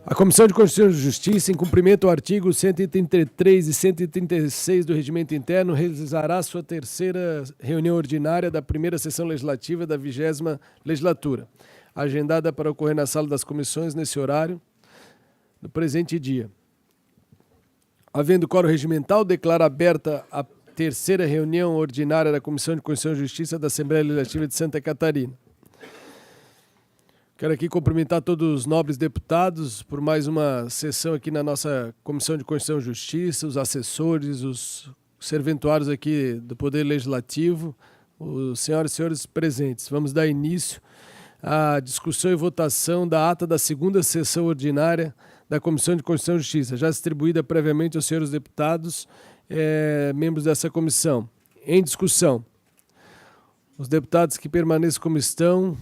A Comissão de Constituição e Justiça, em cumprimento ao artigo 133 e 136 do Regimento Interno, realizará sua terceira reunião ordinária da primeira sessão legislativa da 20ª legislatura, agendada para ocorrer na Sala das Comissões nesse horário, no presente dia. Havendo quórum regimental, declaro aberta a terceira reunião ordinária da Comissão de Constituição e Justiça da Assembleia Legislativa de Santa Catarina. Quero aqui cumprimentar todos os nobres deputados por mais uma sessão aqui na nossa Comissão de Constituição e Justiça, os assessores, os serventuários aqui do Poder Legislativo, os senhoras e senhores presentes. Vamos dar início à discussão e votação da ata da segunda sessão ordinária da Comissão de Constituição e Justiça, já distribuída previamente aos senhores deputados, membros dessa comissão. Em discussão, os deputados que permaneçam como estão,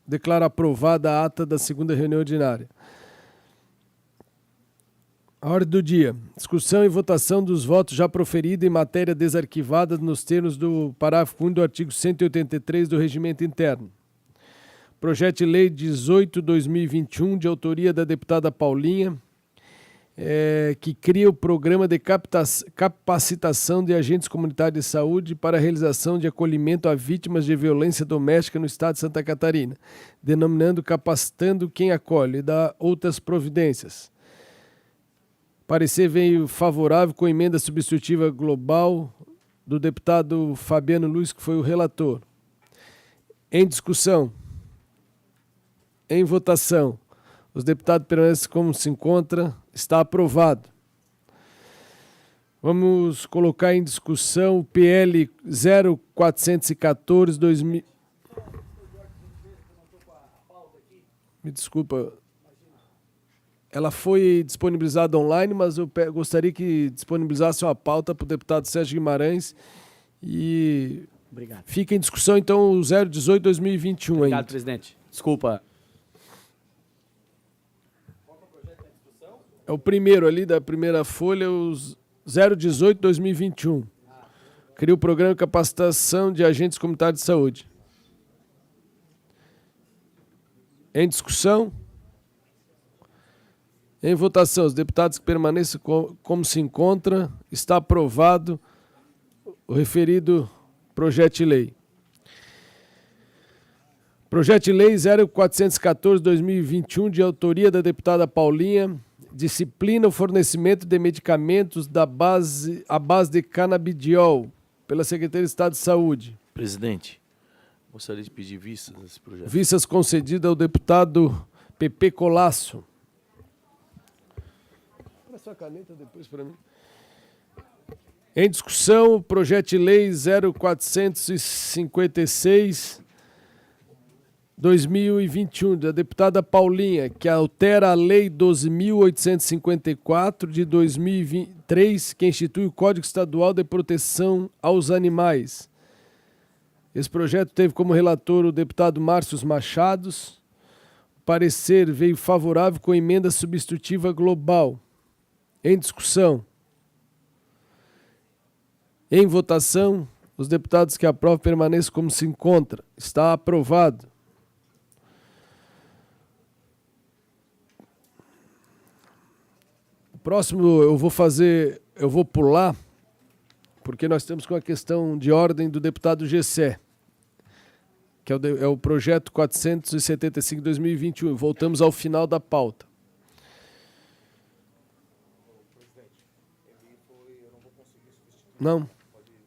declaro aprovada a ata da segunda reunião ordinária. A ordem do dia. Discussão e votação dos votos já proferidos em matéria desarquivada nos termos do parágrafo 1 do artigo 183 do Regimento Interno. Projeto de Lei 18/2021, de autoria da deputada Paulinha, que cria o Programa de Capacitação de Agentes Comunitários de Saúde para a realização de acolhimento a vítimas de violência doméstica no Estado de Santa Catarina, denominando Capacitando Quem Acolhe, e dá outras providências. Parecer veio favorável com emenda substitutiva global do deputado Fabiano Luiz, que foi o relator. Em discussão. Em votação. Os deputados permanecem como se encontra. Está aprovado. Vamos colocar em discussão o PL 0414-2000. Me desculpa. Ela foi disponibilizada online, mas eu gostaria que disponibilizasse uma pauta para o deputado Sérgio Guimarães. E obrigado. Fica em discussão, então, o 018-2021. Obrigado, presidente. Desculpa. É o primeiro ali da primeira folha, o 018-2021. Cria o Programa de Capacitação de Agentes Comunitários de Saúde. Em discussão? Em votação, os deputados que permaneçam como se encontra, está aprovado o referido projeto de lei. Projeto de Lei 0414-2021, de autoria da deputada Paulinha, disciplina o fornecimento de medicamentos à base de canabidiol pela Secretaria de Estado de Saúde. Presidente, gostaria de pedir vistas desse projeto. Vistas concedidas ao deputado Pepe Colasso. Olha só a caneta depois para mim. Em discussão, o projeto de lei 0456-2021, da deputada Paulinha, que altera a Lei 12.854 de 2023, que institui o Código Estadual de Proteção aos Animais. Esse projeto teve como relator o deputado Márcio Machados. O parecer veio favorável com emenda substitutiva global. Em discussão. Em votação, os deputados que aprovam permaneçam como se encontra. Está aprovado. O próximo eu vou pular, porque nós temos com a questão de ordem do deputado Gessé, que é o projeto 475/2021. Voltamos ao final da pauta. Não?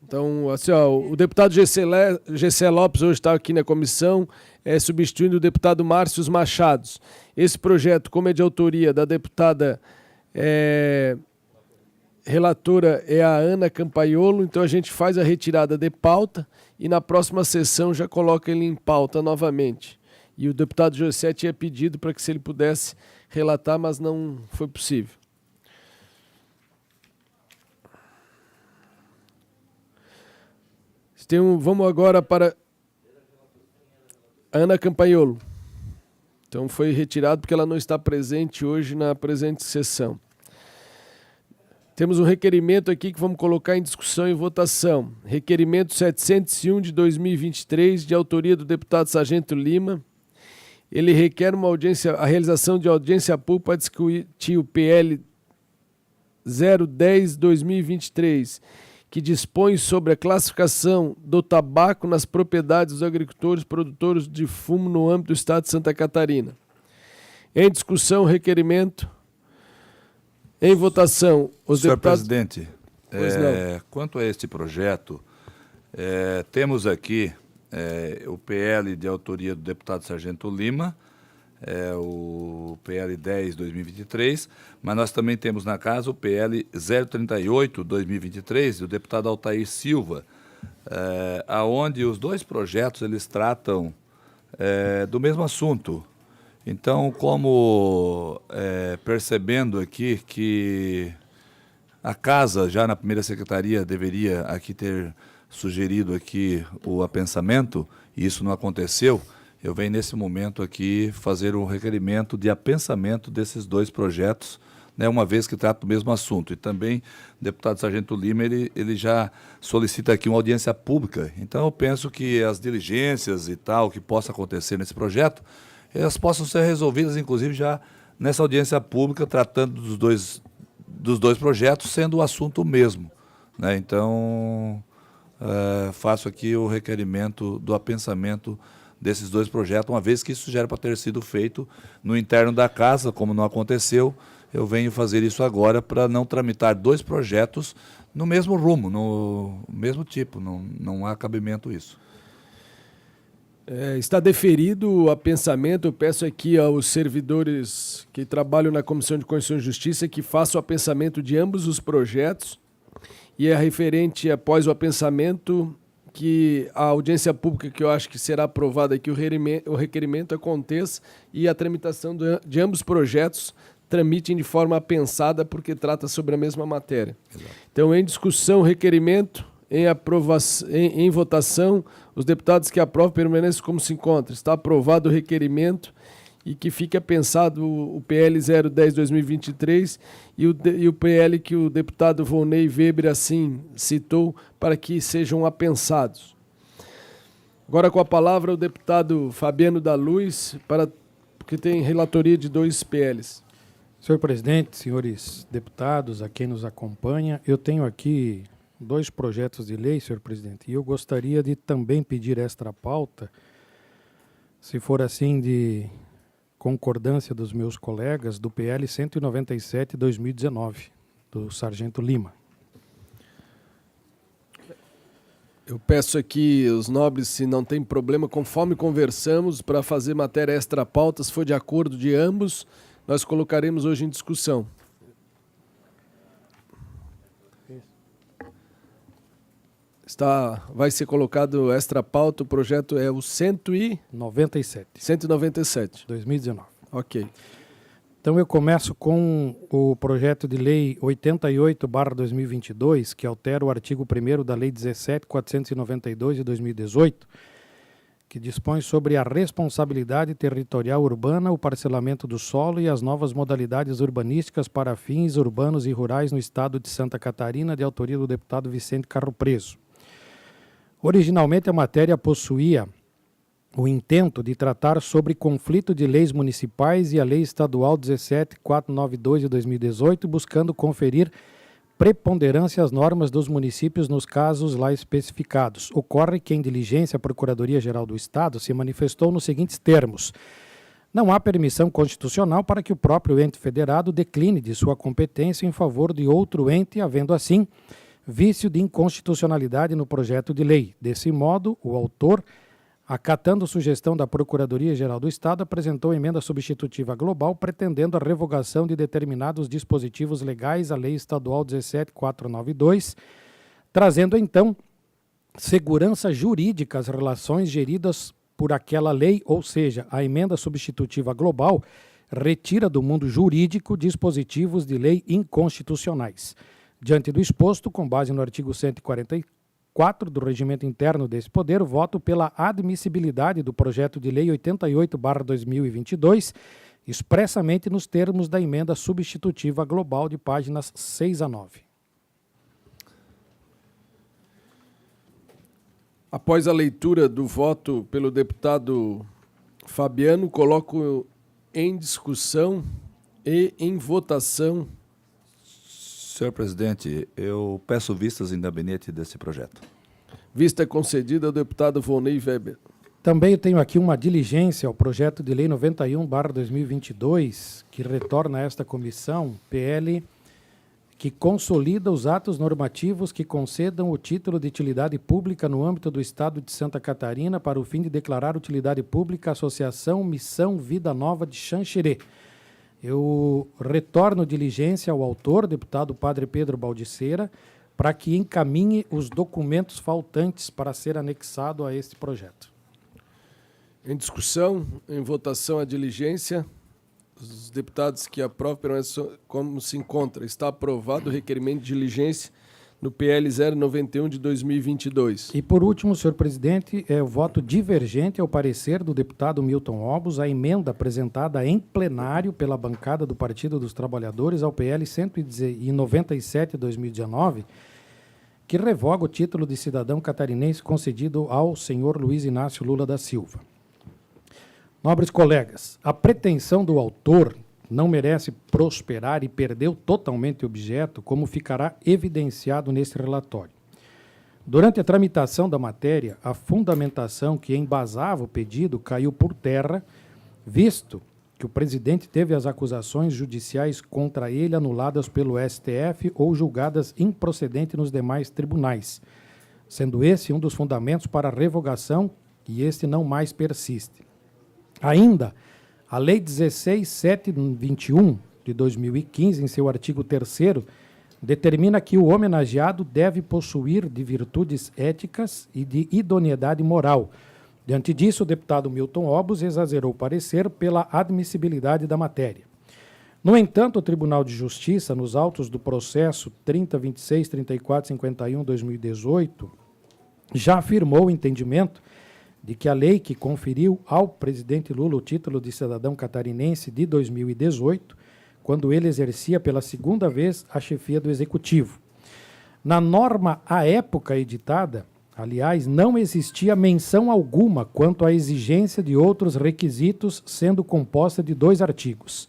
Então, assim, ó, o deputado Gessé Lopes hoje está aqui na comissão, substituindo o deputado Márcio Machados. Esse projeto, como é de autoria da deputada relatora é a Ana Campaiolo, então a gente faz a retirada de pauta e na próxima sessão já coloca ele em pauta novamente. E o deputado Gessé tinha pedido para que se ele pudesse relatar, mas não foi possível. Vamos agora para a Ana Campaiolo. Então foi retirado porque ela não está presente hoje na presente sessão. Temos um requerimento aqui que vamos colocar em discussão e votação. Requerimento 701 de 2023, de autoria do deputado Sargento Lima, ele requer a realização de audiência pública para discutir o PL 010/2023, que dispõe sobre a classificação do tabaco nas propriedades dos agricultores produtores de fumo no âmbito do Estado de Santa Catarina. Em discussão, requerimento. Em votação, os Senhor deputados... presidente, quanto a este projeto, temos aqui o PL de autoria do deputado Sargento Lima, o PL 10/2023, mas nós também temos na casa o PL 038/2023 do deputado Altair Silva, aonde os dois projetos eles tratam do mesmo assunto. Então, como percebendo aqui que a casa, já na primeira secretaria, deveria aqui ter sugerido aqui o apensamento, e isso não aconteceu, eu venho nesse momento aqui fazer um requerimento de apensamento desses dois projetos, né, uma vez que trata do mesmo assunto. E também o deputado Sargento Lima, ele já solicita aqui uma audiência pública. Então, eu penso que as diligências e tal que possa acontecer nesse projeto, elas possam ser resolvidas, inclusive, já nessa audiência pública, tratando dos dois projetos, sendo o assunto mesmo, né? Então, faço aqui o requerimento do apensamento desses dois projetos, uma vez que isso já era para ter sido feito no interno da casa, como não aconteceu, eu venho fazer isso agora para não tramitar dois projetos no mesmo rumo, no mesmo tipo, não há cabimento isso. Está deferido o apensamento. Eu peço aqui aos servidores que trabalham na Comissão de Constituição e Justiça que façam o apensamento de ambos os projetos, e é referente, após o apensamento, que a audiência pública, que eu acho que será aprovada aqui, o requerimento aconteça e a tramitação de ambos os projetos tramitem de forma apensada, porque trata sobre a mesma matéria. Exato. Então, em discussão, requerimento. Em votação, os deputados que aprovam permanecem como se encontram. Está aprovado o requerimento e que fique apensado o PL 010/2023 e o PL que o deputado Volney Weber assim citou, para que sejam apensados. Agora com a palavra o deputado Fabiano da Luz, porque tem relatoria de dois PLs. Senhor presidente, senhores deputados, a quem nos acompanha, eu tenho aqui dois projetos de lei, senhor presidente, e eu gostaria de também pedir extra pauta, se for assim de concordância dos meus colegas, do PL 197/2019, do Sargento Lima. Eu peço aqui os nobres, se não tem problema, conforme conversamos, para fazer matéria extra pauta, se for de acordo de ambos, nós colocaremos hoje em discussão. Vai ser colocado extra pauta, o projeto é o 197. 2019. Ok. Então eu começo com o projeto de lei 88/2022, que altera o artigo 1º da lei 17.492 de 2018, que dispõe sobre a responsabilidade territorial urbana, o parcelamento do solo e as novas modalidades urbanísticas para fins urbanos e rurais no estado de Santa Catarina, de autoria do deputado Vicente Carro Preso. Originalmente, a matéria possuía o intento de tratar sobre conflito de leis municipais e a Lei Estadual 17.492 de 2018, buscando conferir preponderância às normas dos municípios nos casos lá especificados. Ocorre que, em diligência, a Procuradoria-Geral do Estado se manifestou nos seguintes termos: não há permissão constitucional para que o próprio ente federado decline de sua competência em favor de outro ente, havendo assim vício de inconstitucionalidade no projeto de lei. Desse modo, o autor, acatando sugestão da Procuradoria-Geral do Estado, apresentou emenda substitutiva global pretendendo a revogação de determinados dispositivos legais à Lei Estadual 17.492, trazendo então segurança jurídica às relações geridas por aquela lei, ou seja, a emenda substitutiva global retira do mundo jurídico dispositivos de lei inconstitucionais. Diante do exposto, com base no artigo 144 do regimento interno desse poder, voto pela admissibilidade do projeto de lei 88/2022, expressamente nos termos da emenda substitutiva global de páginas 6 a 9. Após a leitura do voto pelo deputado Fabiano, coloco em discussão e em votação. Senhor presidente, eu peço vistas em gabinete desse projeto. Vista concedida ao deputado Volney Weber. Também eu tenho aqui uma diligência ao projeto de lei 91/2022, que retorna a esta comissão, PL, que consolida os atos normativos que concedam o título de utilidade pública no âmbito do Estado de Santa Catarina para o fim de declarar utilidade pública a Associação Missão Vida Nova de Xanxerê. Eu retorno diligência ao autor, deputado Padre Pedro Baldiceira, para que encaminhe os documentos faltantes para ser anexado a este projeto. Em discussão, em votação a diligência, os deputados que aprovam permanecem como se encontra. Está aprovado o requerimento de diligência no PL 091 de 2022. E por último, senhor presidente, o voto divergente ao parecer do deputado Milton Obos à emenda apresentada em plenário pela bancada do Partido dos Trabalhadores ao PL 197 de 2019, que revoga o título de cidadão catarinense concedido ao senhor Luiz Inácio Lula da Silva. Nobres colegas, a pretensão do autor não merece prosperar e perdeu totalmente o objeto, como ficará evidenciado nesse relatório. Durante a tramitação da matéria, a fundamentação que embasava o pedido caiu por terra, visto que o presidente teve as acusações judiciais contra ele anuladas pelo STF ou julgadas improcedentes nos demais tribunais, sendo esse um dos fundamentos para a revogação e este não mais persiste. Ainda, a Lei 16.721 de 2015, em seu artigo 3º, determina que o homenageado deve possuir de virtudes éticas e de idoneidade moral. Diante disso, o deputado Milton Obos exagerou o parecer pela admissibilidade da matéria. No entanto, o Tribunal de Justiça, nos autos do processo 3026, 34, 51, 2018, já afirmou o entendimento de que a lei que conferiu ao presidente Lula o título de cidadão catarinense de 2018, quando ele exercia pela segunda vez a chefia do Executivo. Na norma à época editada, aliás, não existia menção alguma quanto à exigência de outros requisitos, sendo composta de 2 artigos.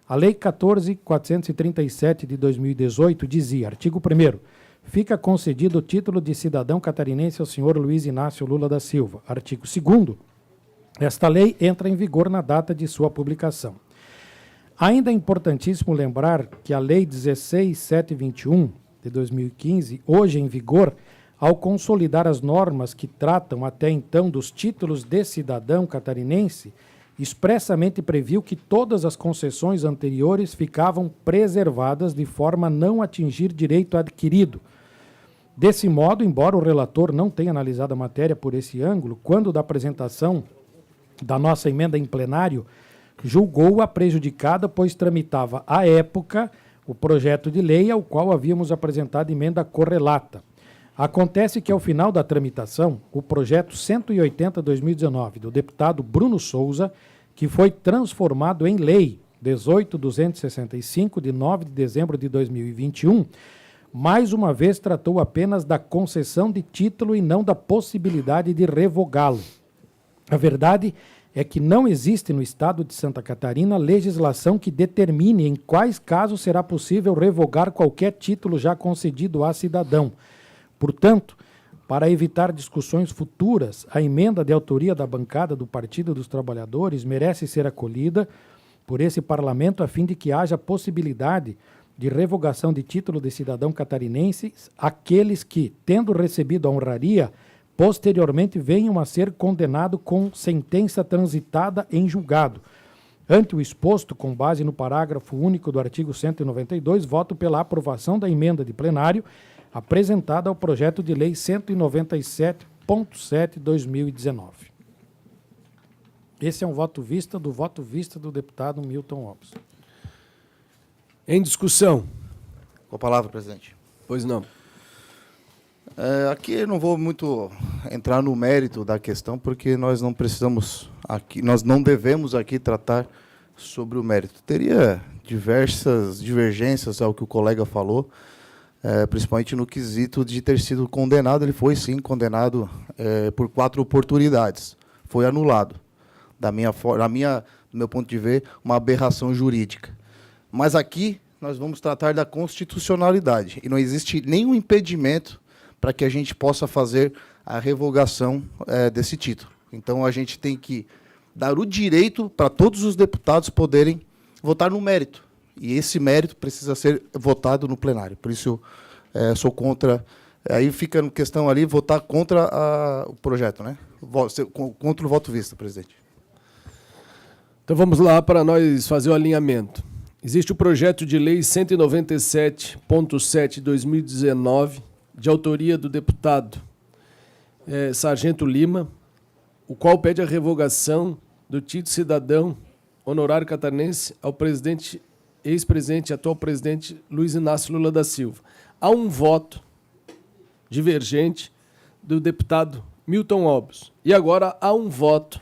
A Lei 14.437 de 2018 dizia, artigo 1º, fica concedido o título de cidadão catarinense ao senhor Luiz Inácio Lula da Silva. Artigo 2º, esta lei entra em vigor na data de sua publicação. Ainda é importantíssimo lembrar que a Lei 16.721 de 2015, hoje em vigor, ao consolidar as normas que tratam até então dos títulos de cidadão catarinense, expressamente previu que todas as concessões anteriores ficavam preservadas de forma a não atingir direito adquirido. Desse modo, embora o relator não tenha analisado a matéria por esse ângulo, quando da apresentação da nossa emenda em plenário, julgou-a prejudicada, pois tramitava, à época, o projeto de lei ao qual havíamos apresentado emenda correlata. Acontece que, ao final da tramitação, o projeto 180/2019 do deputado Bruno Souza, que foi transformado em lei 18.265, de 9 de dezembro de 2021, mais uma vez tratou apenas da concessão de título e não da possibilidade de revogá-lo. A verdade é que não existe no Estado de Santa Catarina legislação que determine em quais casos será possível revogar qualquer título já concedido a cidadão. Portanto, para evitar discussões futuras, a emenda de autoria da bancada do Partido dos Trabalhadores merece ser acolhida por esse parlamento a fim de que haja possibilidade de revogação de título de cidadão catarinense aqueles que, tendo recebido a honraria, posteriormente venham a ser condenados com sentença transitada em julgado. Ante o exposto, com base no parágrafo único do artigo 192, voto pela aprovação da emenda de plenário apresentada ao projeto de lei 197.7/2019. Esse é um voto vista do deputado Milton Obos. Em discussão. Com a palavra, presidente. Pois não. Aqui eu não vou muito entrar no mérito da questão, porque nós não precisamos aqui, nós não devemos aqui tratar sobre o mérito. Teria diversas divergências ao que o colega falou, principalmente no quesito de ter sido condenado. Ele foi, sim, condenado por 4 oportunidades. Foi anulado. do meu ponto de ver, uma aberração jurídica. Mas aqui nós vamos tratar da constitucionalidade, e não existe nenhum impedimento para que a gente possa fazer a revogação desse título. Então, a gente tem que dar o direito para todos os deputados poderem votar no mérito. E esse mérito precisa ser votado no plenário. Por isso, sou contra. Aí fica a questão ali, votar contra o projeto, né? Contra o voto vista, presidente. Então vamos lá para nós fazer o alinhamento. Existe o projeto de lei 197.7 de 2019, de autoria do deputado Sargento Lima, o qual pede a revogação do título cidadão honorário catarinense ao presidente, ex-presidente e atual presidente Luiz Inácio Lula da Silva. Há um voto divergente do deputado Milton Obos. E agora há um voto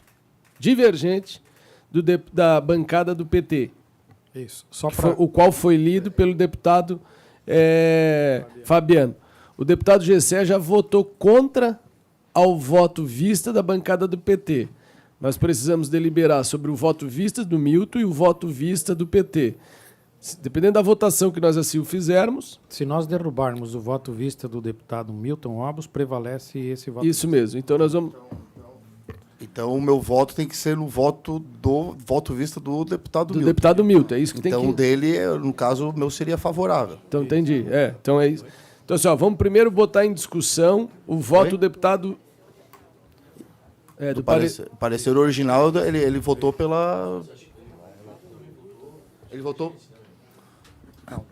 divergente da bancada do PT. Isso. Só O qual foi lido pelo deputado Fabiano. O deputado Gessé já votou contra ao voto vista da bancada do PT. Nós precisamos deliberar sobre o voto vista do Milton e o voto vista do PT. Dependendo da votação que nós assim o fizermos... Se nós derrubarmos o voto vista do deputado Milton Obos, prevalece esse voto Isso vista. mesmo. Então nós vamos... Então, o meu voto tem que ser no voto vista do deputado Do Milton. deputado Milton, é isso que Então, tem que... dele, no caso, o meu seria favorável. Então, entendi. Então é isso. Então, assim, ó, vamos primeiro botar em discussão o voto do deputado... Do parecer original, ele votou pela... Ele votou...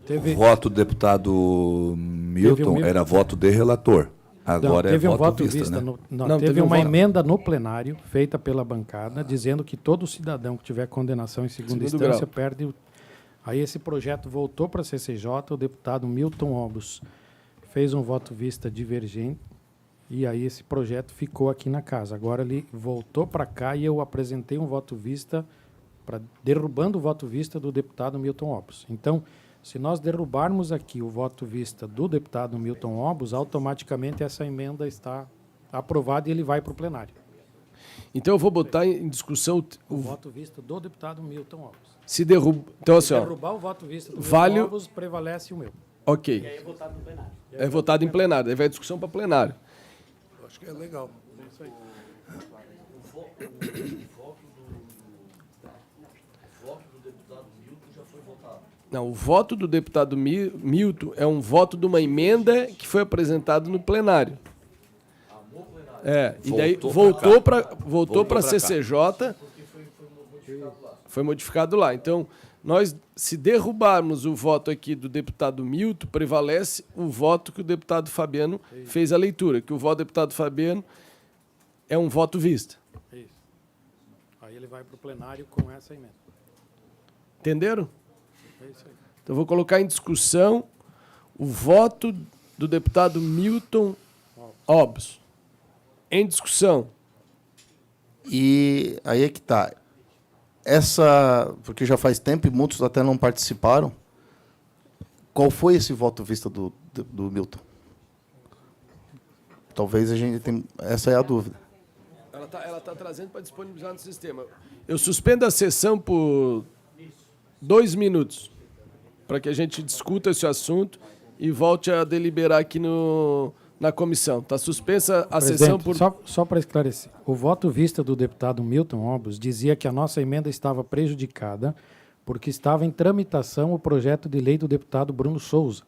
Teve, O voto do deputado Milton era voto de relator. Agora teve é um voto vista, né? Teve um uma voto. emenda no plenário, feita pela bancada, dizendo que todo cidadão que tiver condenação em segunda Segundo instância grau. perde... Aí esse projeto voltou para a CCJ, o deputado Milton Obos fez um voto vista divergente, e aí esse projeto ficou aqui na casa. Agora ele voltou para cá e eu apresentei um voto vista, derrubando o voto vista do deputado Milton Obos. Então, se nós derrubarmos aqui o voto vista do deputado Milton Obos, automaticamente essa emenda está aprovada e ele vai para o plenário. Então eu vou botar em discussão O voto vista do deputado Milton Obos. se derruba... Então, assim, ó, Derrubar o voto vista do vale Milton Obos, prevalece o meu. ok. E aí é votado no plenário. É votado em plenário, aí vai a discussão para plenário. Acho que é legal. Não, o voto do deputado Milton é um voto de uma emenda que foi apresentada no plenário. E daí voltou para a CCJ, foi modificado lá. Então, nós, se derrubarmos o voto aqui do deputado Milton, prevalece o voto que o deputado Fabiano fez a leitura, que o voto do deputado Fabiano é um voto vista. Isso. Aí ele vai para o plenário com essa emenda. Entenderam? É isso aí. Então, eu vou colocar em discussão o voto do deputado Milton Obos. Em discussão. E aí é que está. Porque já faz tempo e muitos até não participaram. Qual foi esse voto vista do Milton? Talvez a gente tenha... Essa é a dúvida. Ela tá trazendo para disponibilizar no sistema. Eu suspendo a sessão por 2 minutos, para que a gente discuta esse assunto e volte a deliberar aqui na comissão. Está suspensa a sessão por... Só para esclarecer, o voto vista do deputado Milton Obos dizia que a nossa emenda estava prejudicada porque estava em tramitação o projeto de lei do deputado Bruno Souza.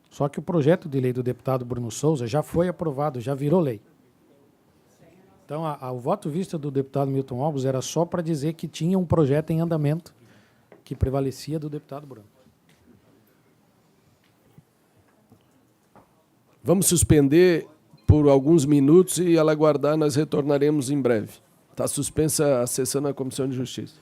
Só que o projeto de lei do deputado Bruno Souza já foi aprovado, já virou lei. Então, o voto vista do deputado Milton Obos era só para dizer que tinha um projeto em andamento que prevalecia do deputado Bruno. Vamos suspender por alguns minutos e ela aguardar, nós retornaremos em breve. Está suspensa a sessão na Comissão de Justiça.